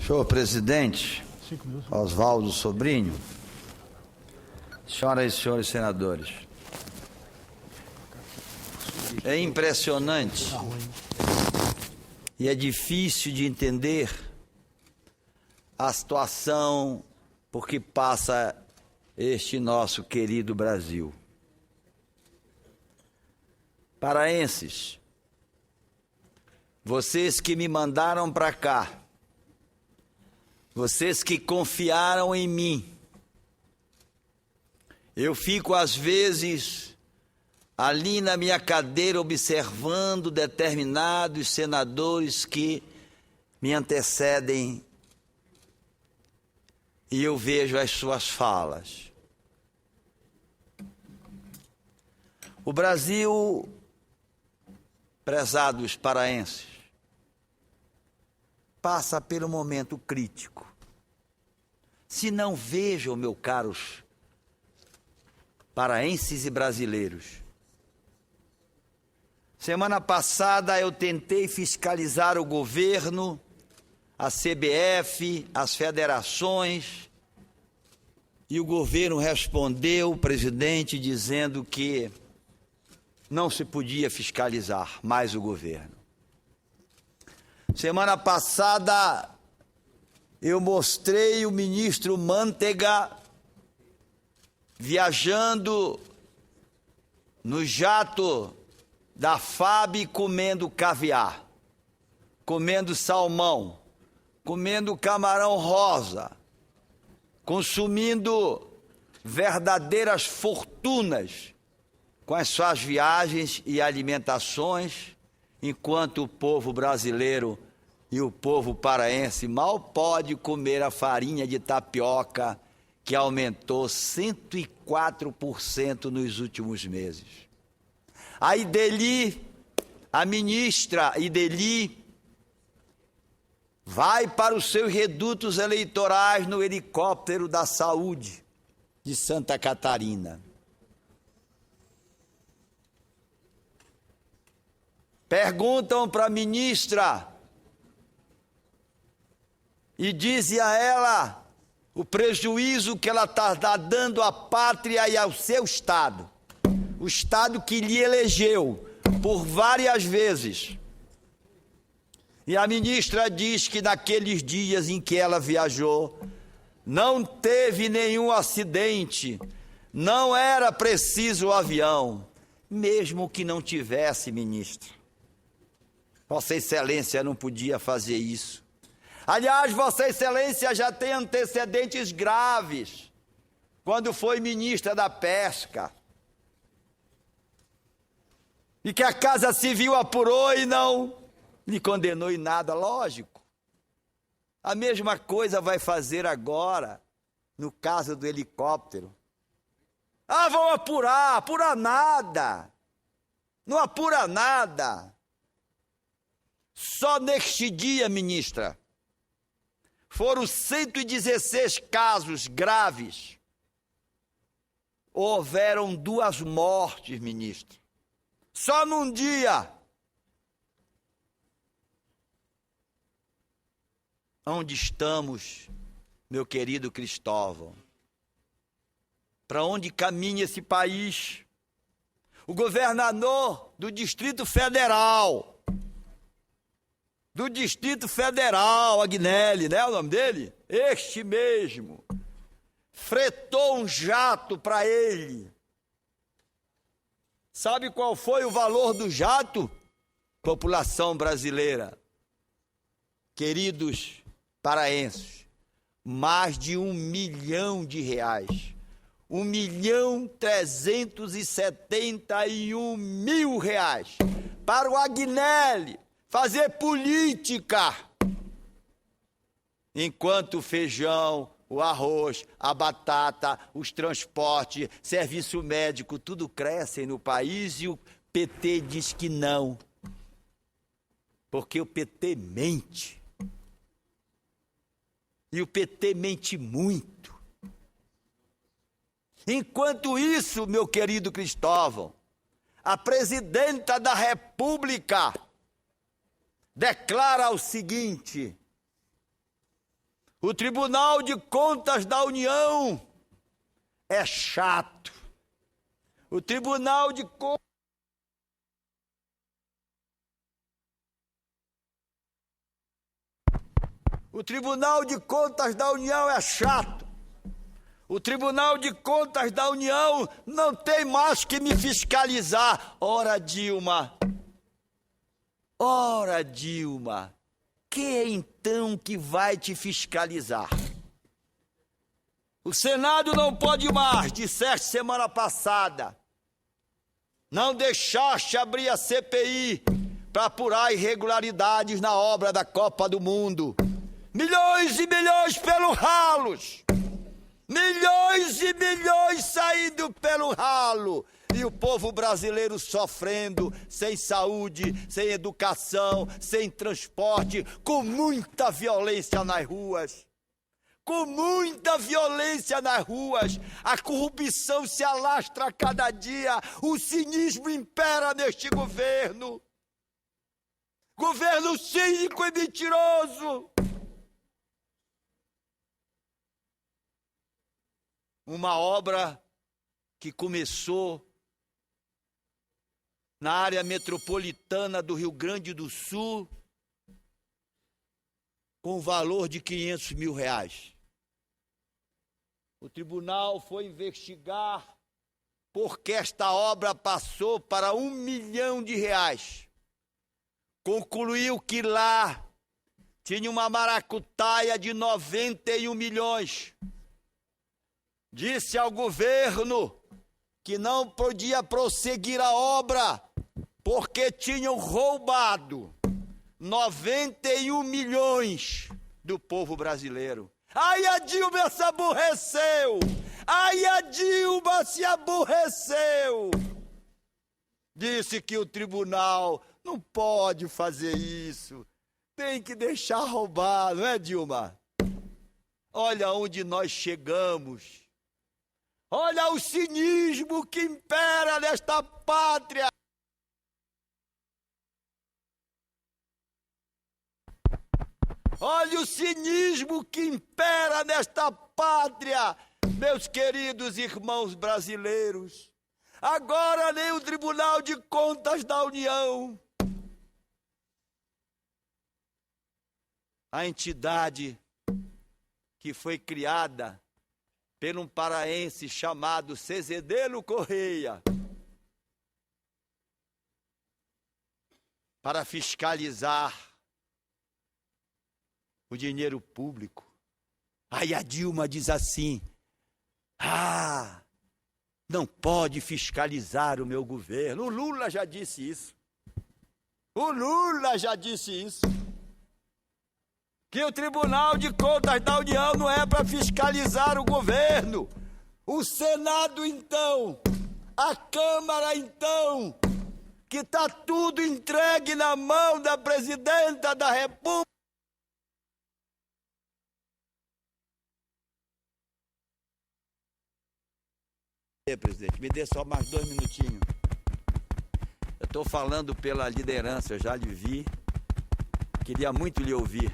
Senhor presidente, Oswaldo Sobrinho, senhoras e senhores senadores, é impressionante e é difícil de entender a situação por que passa este nosso querido Brasil. Paraenses, vocês que me mandaram para cá, vocês que confiaram em mim, eu fico às vezes ali na minha cadeira observando determinados senadores que me antecedem e eu vejo as suas falas. O Brasil, prezados paraenses, passa pelo momento crítico. Se não vejam, meus caros paraenses e brasileiros, semana passada eu tentei fiscalizar o governo, a CBF, as federações, e o governo respondeu, o presidente, dizendo que não se podia fiscalizar mais o governo. Semana passada eu mostrei o ministro Mantega viajando no jato da FAB comendo caviar, comendo salmão, comendo camarão rosa, consumindo verdadeiras fortunas com as suas viagens e alimentações, enquanto o povo brasileiro e o povo paraense mal pode comer a farinha de tapioca, que aumentou 104% nos últimos meses. A Ideli, a ministra Ideli, vai para os seus redutos eleitorais no helicóptero da saúde de Santa Catarina. Perguntam para a ministra e dizem a ela o prejuízo que ela está dando à pátria e ao seu Estado. O Estado que lhe elegeu por várias vezes. E a ministra diz que naqueles dias em que ela viajou, não teve nenhum acidente, não era preciso o avião, mesmo que não tivesse, ministra. Vossa Excelência não podia fazer isso. Aliás, Vossa Excelência já tem antecedentes graves, quando foi ministra da Pesca. E que a Casa Civil apurou e não lhe condenou em nada, lógico. A mesma coisa vai fazer agora, no caso do helicóptero. Ah, vão apurar, apura nada. Não apura nada. Só neste dia, ministra, foram 116 casos graves. Houveram 2 mortes, ministra. Só num dia. Onde estamos, meu querido Cristóvão? Para onde caminha esse país? O governador do Distrito Federal, Agnelli, né, o nome dele? Este mesmo, fretou um jato para ele. Sabe qual foi o valor do jato? População brasileira, queridos paraenses, mais de R$1 milhão. R$1.371.000 para o Agnelli fazer política, enquanto o feijão, o arroz, a batata, os transportes, serviço médico, tudo crescem no país e o PT diz que não, porque o PT mente. E o PT mente muito. Enquanto isso, meu querido Cristóvão, a presidenta da República declara o seguinte: O Tribunal de Contas da União é chato. O Tribunal de Contas da União é chato. O Tribunal de Contas da União não tem mais que me fiscalizar. Ora, Dilma, quem é então que vai te fiscalizar? O Senado não pode mais, disseste semana passada. Não deixaste abrir a CPI para apurar irregularidades na obra da Copa do Mundo. Milhões e milhões pelos ralos. Milhões e milhões saindo pelo ralo. E o povo brasileiro sofrendo, sem saúde, sem educação, sem transporte, com muita violência nas ruas. Com muita violência nas ruas. A corrupção se alastra a cada dia. O cinismo impera neste governo. Governo cínico e mentiroso. Uma obra que começou na área metropolitana do Rio Grande do Sul com valor de R$500 mil. O tribunal foi investigar porque esta obra passou para R$1 milhão. Concluiu que lá tinha uma maracutaia de 91 milhões. Disse ao governo que não podia prosseguir a obra porque tinham roubado 91 milhões do povo brasileiro. Ai, a Dilma se aborreceu! Ai, a Dilma se aborreceu! Disse que o tribunal não pode fazer isso. Tem que deixar roubar, não é, Dilma? Olha onde nós chegamos. Olha o cinismo que impera nesta pátria. Olha o cinismo que impera nesta pátria, meus queridos irmãos brasileiros. Agora nem o Tribunal de Contas da União, a entidade que foi criada por um paraense chamado Cezedelo Correia, para fiscalizar o dinheiro público. Aí a Dilma diz assim: não pode fiscalizar o meu governo. O Lula já disse isso. Que o Tribunal de Contas da União não é para fiscalizar o governo. O Senado, então, a Câmara, então, que está tudo entregue na mão da Presidenta da República. Presidente, me dê só mais 2 minutinhos. Eu estou falando pela liderança, eu já lhe vi. Queria muito lhe ouvir.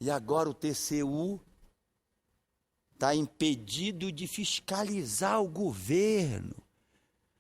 E agora o TCU está impedido de fiscalizar o governo.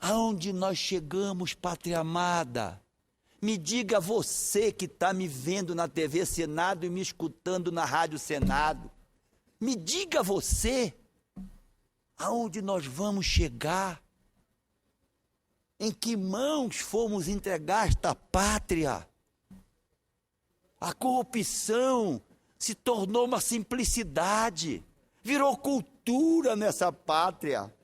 Aonde nós chegamos, pátria amada? Me diga você que está me vendo na TV Senado e me escutando na Rádio Senado. Me diga você, aonde nós vamos chegar? Em que mãos fomos entregar esta pátria? A corrupção se tornou uma simplicidade, virou cultura nessa pátria.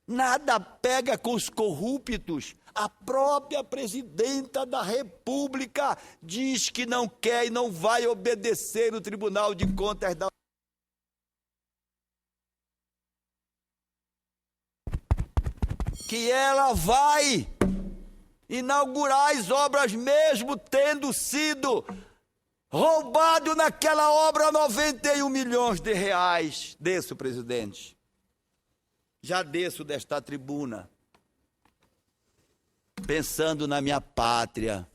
Nada pega com os corruptos. A própria Presidenta da República diz que não quer e não vai obedecer o Tribunal de Contas da que ela vai inaugurar as obras mesmo tendo sido roubado naquela obra 91 milhões de reais. Desço, presidente. Já desço desta tribuna, pensando na minha pátria,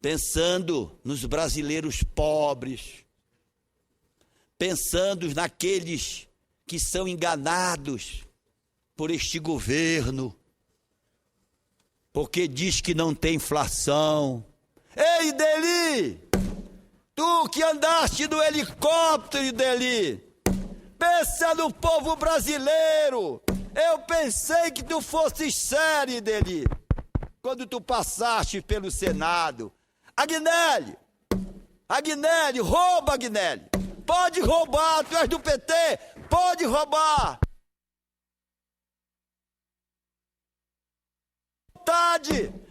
pensando nos brasileiros pobres, pensando naqueles que são enganados por este governo, porque diz que não tem inflação. Ei, Ideli, tu que andaste no helicóptero, Ideli, pensa no povo brasileiro. Eu pensei que tu fosses sério, Ideli, quando tu passaste pelo Senado. Agnelli, rouba, Agnelli. Pode roubar, tu és do PT, pode roubar.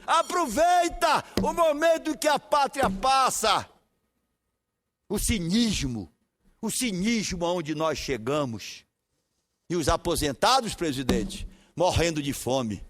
Aproveita o momento que a pátria passa. O cinismo aonde nós chegamos. E os aposentados, presidente, morrendo de fome.